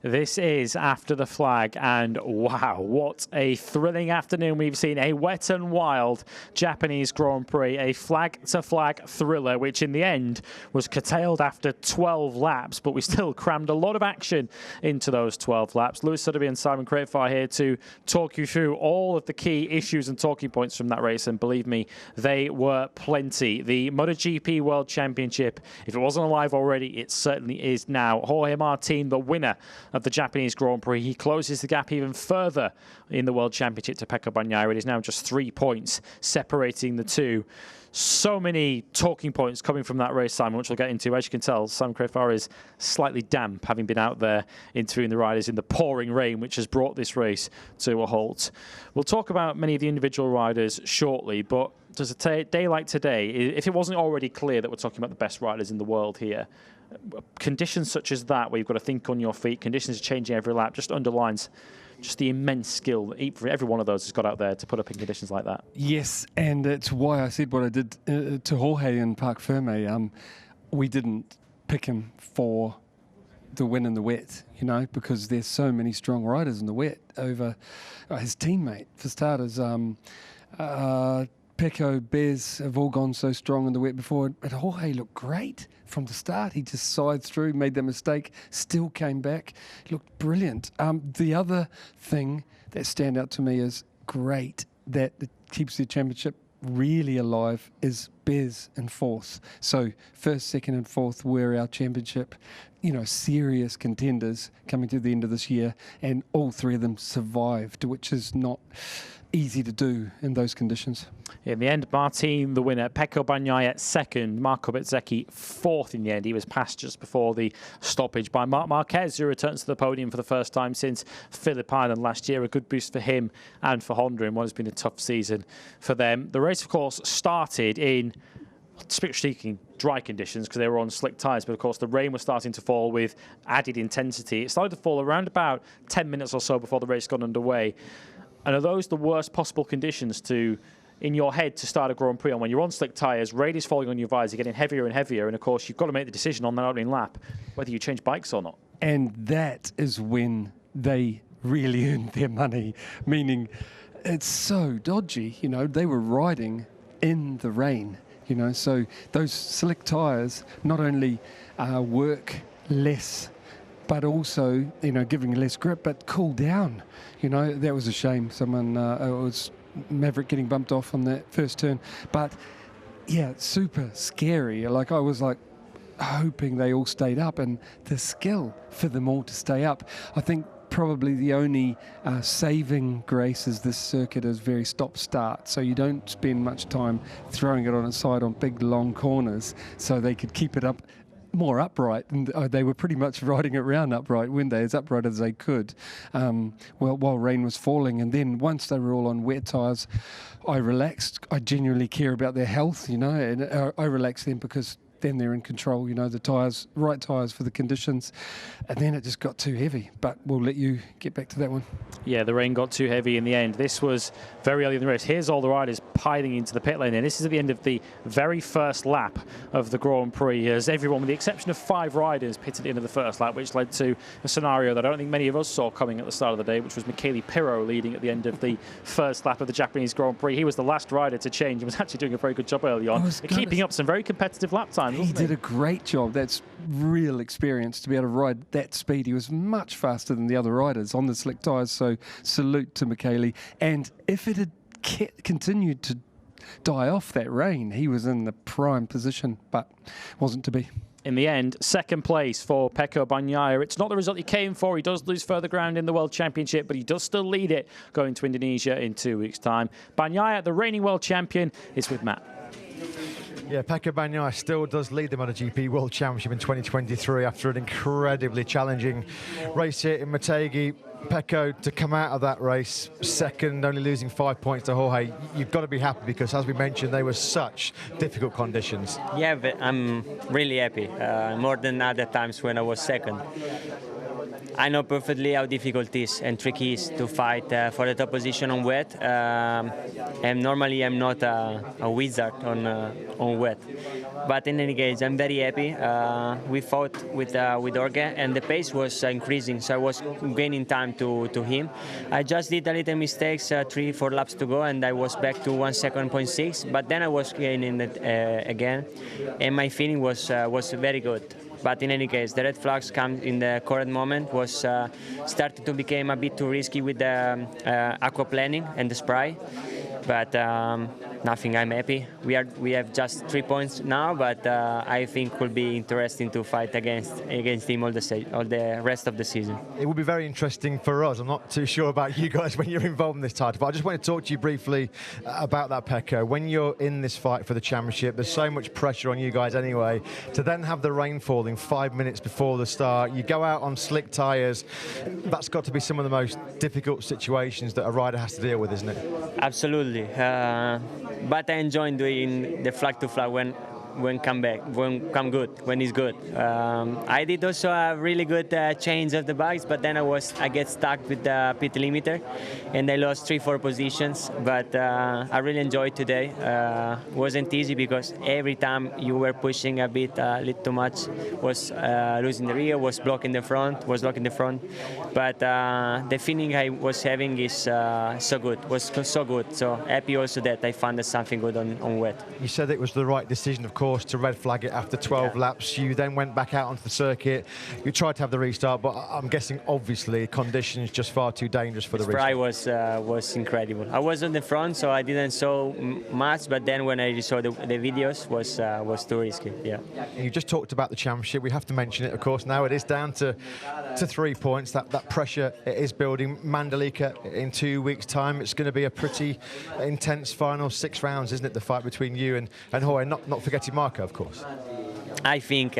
This is after the flag, and wow, what a thrilling afternoon we've seen. A wet and wild Japanese Grand Prix, a flag-to-flag thriller, which in the end was curtailed after 12 laps, but we still crammed a lot of action into those 12 laps. Lewis Suddaby and Simon Crafar here to talk you through all of the key issues and talking points from that race, and believe me, they were plenty. The MotoGP World Championship, if it wasn't alive already, it certainly is now. Jorge Martin, the winner of the Japanese Grand Prix. He closes the gap even further in the World Championship to Pecco Bagnaia. It is now just 3 points separating the two. So many talking points coming from that race, Simon, which we'll get into. As you can tell, Simon Crafar is slightly damp, having been out there interviewing the riders in the pouring rain, which has brought this race to a halt. We'll talk about many of the individual riders shortly, but does a day like today, if it wasn't already clear that we're talking about the best riders in the world here, conditions such as that, where you've got to think on your feet, conditions changing every lap, just underlines just the immense skill that every one of those has got out there to put up in conditions like that. Yes, and it's why I said what I did to Jorge in Parc Ferme. We didn't pick him for the win in the wet, you know, because there's so many strong riders in the wet over his teammate. For starters, Pecco, Bez have all gone so strong in the wet before, but Jorge looked great from the start. He just sided through, made that mistake, still came back, looked brilliant. The other thing that stand out to me is great that it keeps the championship really alive is Bez in fourth. So first, second and fourth were our championship, you know, serious contenders coming to the end of this year, and all three of them survived, which is not easy to do in those conditions. In the end, Martin, the winner, Pecco Bagnaia second, Marco Bezzecchi fourth in the end. He was passed just before the stoppage by Marquez, who returns to the podium for the first time since Phillip Island last year. A good boost for him and for Honda in what has been a tough season for them. The race, of course, started in, strictly speaking, dry conditions because they were on slick tyres, but of course the rain was starting to fall with added intensity. It started to fall around about 10 minutes or so before the race got underway. And are those the worst possible conditions to, in your head, to start a Grand Prix on? When you're on slick tyres, rain is falling on your visor, getting heavier and heavier, and of course you've got to make the decision on that opening lap whether you change bikes or not. And that is when they really earned their money, meaning it's so dodgy. You know, they were riding in the rain, you know, so those slick tyres not only work less, but also, you know, giving less grip, but cool down. You know, that was a shame. Someone, it was Maverick getting bumped off on that first turn. But, yeah, super scary. Like, I was, like, hoping they all stayed up, and the skill for them all to stay up. I think probably the only saving grace is this circuit is very stop-start, so you don't spend much time throwing it on its side on big, long corners, so they could keep it up more upright, and they were pretty much riding it round upright, weren't they, as upright as they could, while rain was falling. And then once they were all on wet tyres, I relaxed. I genuinely care about their health, you know, and I relaxed them because then they're in control, you know, the tyres, right tyres for the conditions. And then it just got too heavy, but we'll let you get back to that one. Yeah, the rain got too heavy in the end. This was very early in the race. Here's all the riders piling into the pit lane, and this is at the end of the very first lap of the Grand Prix, as everyone, with the exception of 5 riders, pitted into the first lap, which led to a scenario that I don't think many of us saw coming at the start of the day, which was Michele Pirro leading at the end of the first lap of the Japanese Grand Prix. He was the last rider to change and was actually doing a very good job early on, keeping up some very competitive lap times. He did a great job. That's real experience to be able to ride that speed. He was much faster than the other riders on the slick tyres, so salute to Michele. And if it had continued to die off that rain, he was in the prime position, but wasn't to be. In the end, second place for Pecco Bagnaia. It's not the result he came for. He does lose further ground in the World Championship, but he does still lead it going to Indonesia in 2 weeks' time. Bagnaia, the reigning world champion, is with Matt. Yeah, Pecco Bagnaia still does lead the MotoGP World Championship in 2023 after an incredibly challenging race here in Motegi. Pecco, to come out of that race second, only losing 5 points to Jorge, you've got to be happy because, as we mentioned, they were such difficult conditions. Yeah, but I'm really happy, more than other times when I was second. I know perfectly how difficult it is and tricky it is to fight for the top position on wet. And normally I'm not a wizard on wet. But in any case, I'm very happy. We fought with Jorge, and the pace was increasing, so I was gaining time to him. I just did a little mistakes, 3-4 laps to go, and I was back to 1 second, 0.6. But then I was gaining it again, and my feeling was very good. But in any case, the red flags come in the correct moment. Was started to become a bit too risky with the aquaplaning and the spray. But nothing. I'm happy. We have just 3 points now, but I think will be interesting to fight against him all the rest of the season. It will be very interesting for us. I'm not too sure about you guys when you're involved in this title, but I just want to talk to you briefly about that, Pecco. When you're in this fight for the championship, there's so much pressure on you guys anyway. To then have the rain falling 5 minutes before the start, you go out on slick tyres. That's got to be some of the most difficult situations that a rider has to deal with, isn't it? Absolutely. But I enjoy doing the flag to flag when come good, when it's good. I did also a really good change of the bikes, but then I get stuck with the pit limiter, and I lost 3-4 positions. But I really enjoyed today. Wasn't easy because every time you were pushing a little too much, was losing the rear, was blocking the front. But the feeling I was having is so good. So happy also that I found something good on wet. You said it was the right decision, of course, to red flag it after 12 laps. You then went back out onto the circuit. You tried to have the restart, but I'm guessing obviously conditions just far too dangerous for the restart. Spray was incredible. I was on the front, so I didn't saw much, but then when I saw the videos, was too risky. Yeah. You just talked about the championship. We have to mention it, of course. Now it is down to 3 points. That pressure is building. Mandalika in 2 weeks' time. It's going to be a pretty intense final 6 rounds, isn't it? The fight between you and Jorge, not forgetting Marco, of course. I think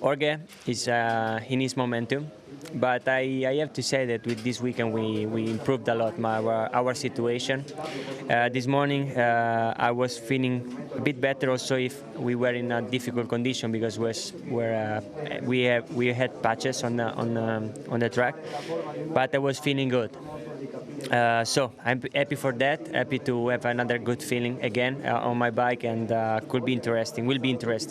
Jorge is in his momentum, but I have to say that with this weekend we improved a lot our situation. This morning I was feeling a bit better also if we were in a difficult condition because we had patches on the track, but I was feeling good. So I'm happy for that, happy to have another good feeling again on my bike, and will be interesting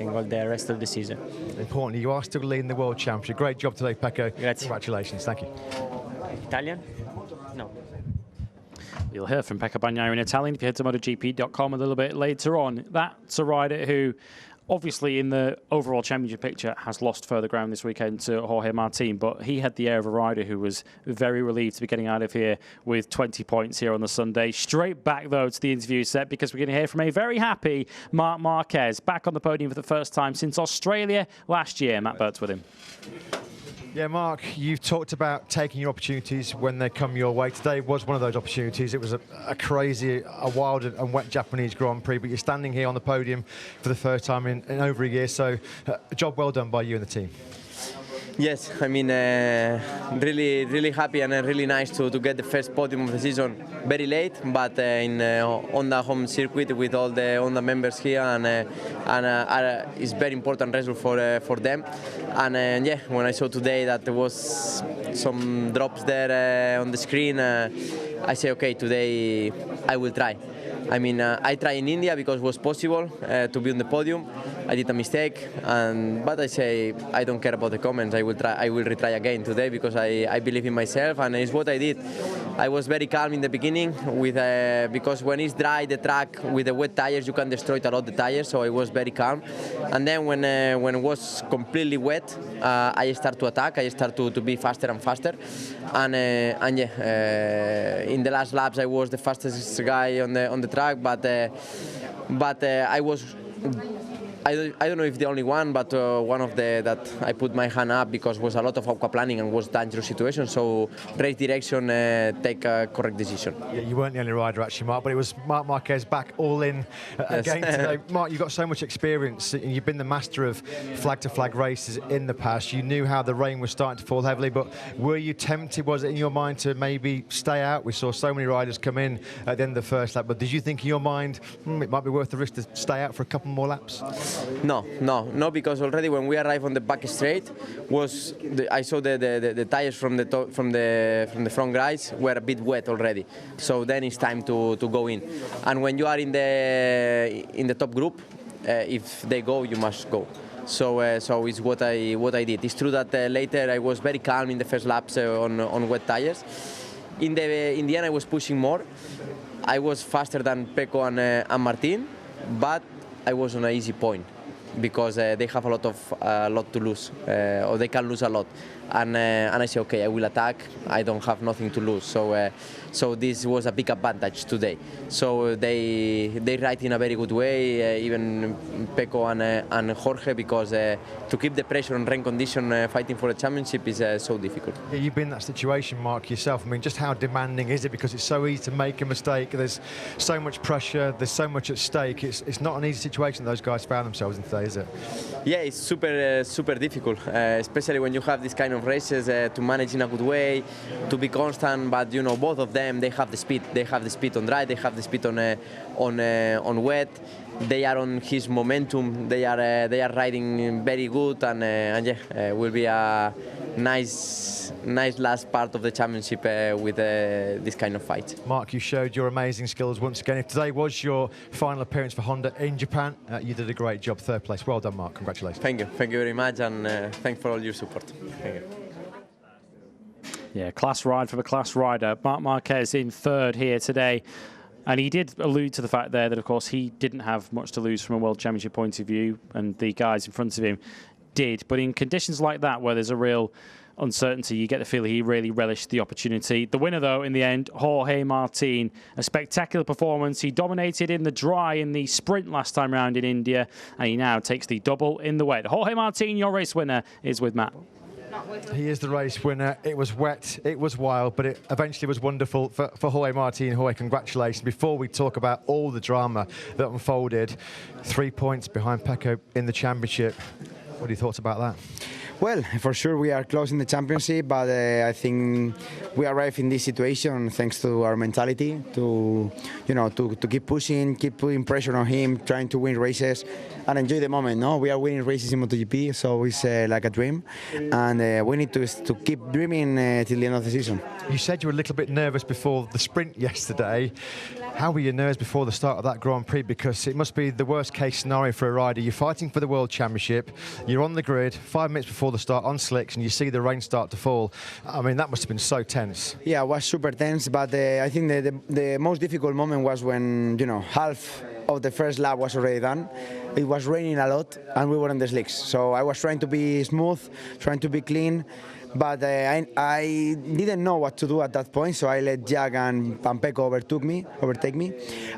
all the rest of the season. Importantly, you are still leading the World Championship. Great job today, Pecco. Grazie. Congratulations, thank you. Italian? No. You'll hear from Pecco Bagnaia in Italian if you head to MotoGP.com a little bit later on. That's a rider who, obviously, in the overall championship picture, has lost further ground this weekend to Jorge Martin, but he had the air of a rider who was very relieved to be getting out of here with 20 points here on the Sunday. Straight back, though, to the interview set, because we're going to hear from a very happy Marc Marquez, back on the podium for the first time since Australia last year. Matt Burt's with him. Yeah, Mark, you've talked about taking your opportunities when they come your way. Today was one of those opportunities. It was a crazy, a wild and wet Japanese Grand Prix, but you're standing here on the podium for the first time in over a year, so a job well done by you and the team. Yes, I mean, really happy and really nice to get the first podium of the season very late, but on the home circuit with all the Honda members here, and it's very important result for them. And yeah, when I saw today that there was some drops there on the screen, I say, okay, today I will try. I mean, I tried in India because it was possible to be on the podium. I did a mistake, but I say I don't care about the comments. I will retry again today because I believe in myself, and it's what I did. I was very calm in the beginning because when it's dry, the track with the wet tires, you can destroy a lot the tires. So I was very calm, and then when it was completely wet, I start to attack. I start to be faster and faster, and yeah, in the last laps I was the fastest guy on the track, but I was. I don't know if the only one, but one of that I put my hand up because was a lot of aquaplaning and was dangerous situation. So race direction, take a correct decision. Yeah, you weren't the only rider actually, Mark, but it was Marc Marquez back all in again today. Mark, you've got so much experience. You've been the master of flag-to-flag races in the past. You knew how the rain was starting to fall heavily, but were you tempted? Was it in your mind to maybe stay out? We saw so many riders come in at the end of the first lap, but did you think in your mind it might be worth the risk to stay out for a couple more laps? No, because already when we arrived on the back straight, I saw the tires from the front guys were a bit wet already. So then it's time to go in. And when you are in the top group, if they go, you must go. So it's what I did. It's true that later I was very calm in the first laps on wet tires. In the end, I was pushing more. I was faster than Pecco and Martin, but I was on an easy point because they have a lot to lose, or they can lose a lot. And I say, okay, I will attack. I don't have nothing to lose. So this was a big advantage today. So they ride in a very good way, even Pecco and Jorge, because to keep the pressure on rain condition fighting for a championship is so difficult. Yeah, you've been in that situation, Mark, yourself. I mean, just how demanding is it? Because it's so easy to make a mistake. There's so much pressure. There's so much at stake. It's not an easy situation those guys found themselves in today, is it? Yeah, it's super difficult, especially when you have this kind of races to manage in a good way, to be constant. But you know, both of them, they have the speed. They have the speed on dry. They have the speed on wet. They are on his momentum. They are riding very good, and yeah, will be a nice last part of the championship with this kind of fight. Mark, you showed your amazing skills once again. If today was your final appearance for Honda in Japan, you did a great job, third place. Well done, Mark. Congratulations. Thank you very much, and thanks for all your support. Thank you. Yeah, class ride for the class rider. Marc Marquez in third here today. And he did allude to the fact there that, of course, he didn't have much to lose from a World Championship point of view, and the guys in front of him did. But in conditions like that, where there's a real uncertainty, you get the feeling he really relished the opportunity. The winner, though, in the end, Jorge Martin. A spectacular performance. He dominated in the dry in the sprint last time round in India, and he now takes the double in the wet. Jorge Martin, your race winner, is with Matt. He is the race winner. It was wet, it was wild, but it eventually was wonderful for Jorge Martin. Jorge, congratulations. Before we talk about all the drama that unfolded, 3 points behind Pecco in the championship. What are your thoughts about that? Well, for sure we are close in the championship, but I think we arrived in this situation thanks to our mentality to keep pushing, keep putting pressure on him, trying to win races and enjoy the moment. No, we are winning races in MotoGP, so it's like a dream, and we need to keep dreaming till the end of the season. You said you were a little bit nervous before the sprint yesterday. How were your nerves before the start of that Grand Prix? Because it must be the worst case scenario for a rider. You're fighting for the World Championship, you're on the grid 5 minutes before the start on slicks, and you see the rain start to fall. I mean, that must have been so tense. Yeah, it was super tense, but I think the most difficult moment was when, half of the first lap was already done. It was raining a lot, and we were on the slicks. So I was trying to be smooth, trying to be clean, but I didn't know what to do at that point, so I let Jack and Pecco overtake me.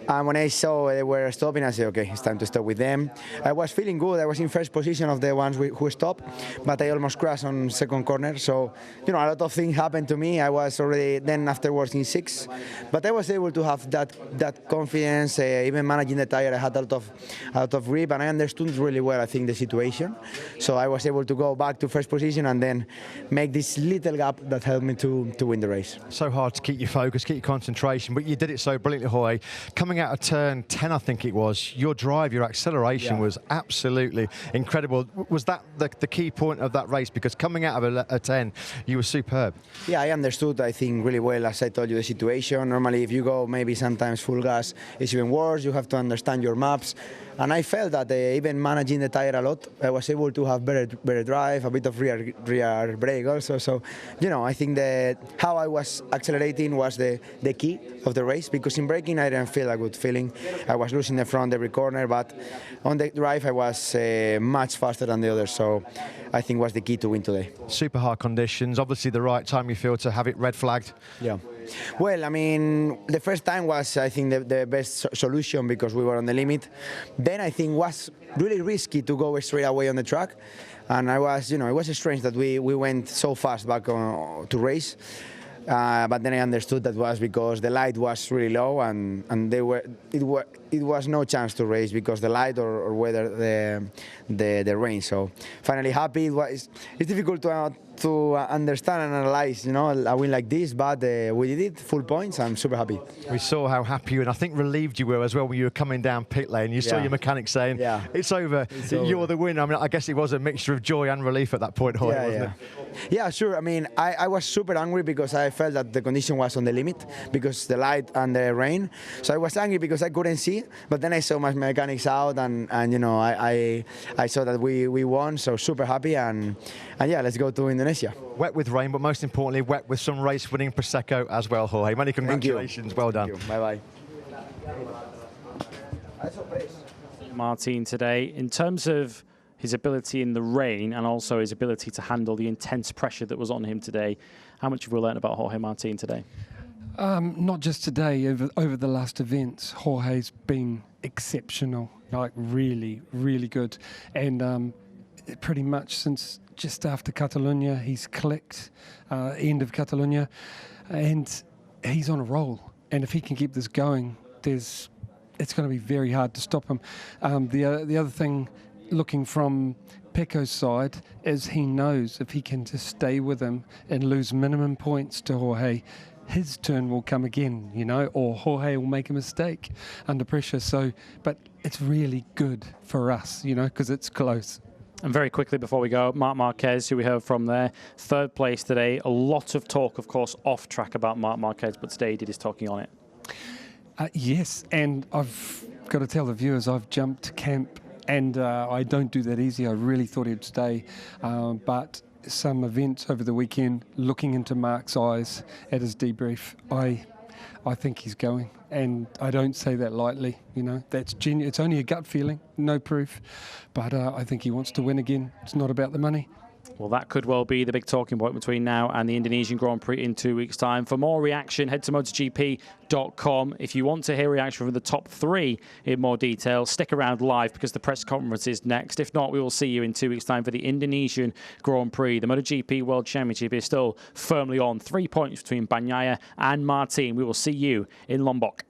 And when I saw they were stopping, I said, okay, it's time to stop with them. I was feeling good. I was in first position of the ones who stopped, but I almost crashed on second corner. So, a lot of things happened to me. I was already then afterwards in sixth, but I was able to have that confidence, even managing the tire. I had a lot of grip, and I understood really well, I think, the situation. So I was able to go back to first position and then make this little gap that helped me to win the race. So hard to keep your focus, keep your concentration, but you did it so brilliantly, Jorge. Coming out of turn 10, I think it was, your drive, your acceleration was absolutely incredible. Was that the key point of that race? Because coming out of a 10, you were superb. Yeah, I understood, I think, really well, as I told you, the situation. Normally, if you go maybe sometimes full gas, it's even worse. You have to understand your maps. And I felt that even managing the tire a lot, I was able to have better drive, a bit of rear brake also. So, I think that how I was accelerating was the key of the race, because in braking I didn't feel a good feeling. I was losing the front every corner, but on the drive I was much faster than the others. So I think was the key to win today. Super hard conditions, obviously the right time you feel to have it red flagged. Yeah. Well, I mean, the first time was, I think, the best solution because we were on the limit. Then I think was really risky to go straight away on the track. And I was, it was strange that we went so fast back to race. But then I understood that was because the light was really low and it was no chance to race because the light or whether the rain. So finally happy. It's difficult to understand and analyze, you know, a win like this, but we did it, full points. I'm super happy. We saw how happy you and I think relieved you were as well when you were coming down pit lane. You saw your mechanic saying, it's over, you're the winner. I mean, I guess it was a mixture of joy and relief at that point, Jorge, wasn't it? Yeah, sure. I mean, I was super angry because I felt that the condition was on the limit because the light and the rain. So I was angry because I couldn't see, but then I saw my mechanics out and you know, I saw that we won, so super happy and yeah, let's go to Indonesia. Wet with rain, but most importantly, wet with some race-winning Prosecco as well, Jorge. Many congratulations. Well done. Bye-bye. Martin today, in terms of his ability in the rain and also his ability to handle the intense pressure that was on him today, how much have we learned about Jorge Martin today? Not just today, over the last events, Jorge's been exceptional, like really, really good. And pretty much since just after Catalunya, he's clicked, end of Catalunya, and he's on a roll. And if he can keep this going, it's going to be very hard to stop him. The other thing, looking from Pecco's side, is he knows if he can just stay with him and lose minimum points to Jorge, his turn will come again, you know, or Jorge will make a mistake under pressure. So, but it's really good for us, you know, because it's close. And very quickly before we go, Marc Marquez, who we heard from there, third place today. A lot of talk, of course, off track about Marc Marquez, but today he did his talking on it. Yes, and I've got to tell the viewers I've jumped camp, and I don't do that easy. I really thought he'd stay, but some events over the weekend, looking into Mark's eyes at his debrief, I think he's going, and I don't say that lightly. You know, that's genuine. It's only a gut feeling, no proof, but I think he wants to win again. It's not about the money. Well, that could well be the big talking point between now and the Indonesian Grand Prix in 2 weeks' time. For more reaction, head to MotoGP.com. If you want to hear reaction from the top three in more detail, stick around live because the press conference is next. If not, we will see you in 2 weeks' time for the Indonesian Grand Prix. The MotoGP World Championship is still firmly on. 3 points between Bagnaia and Martin. We will see you in Lombok.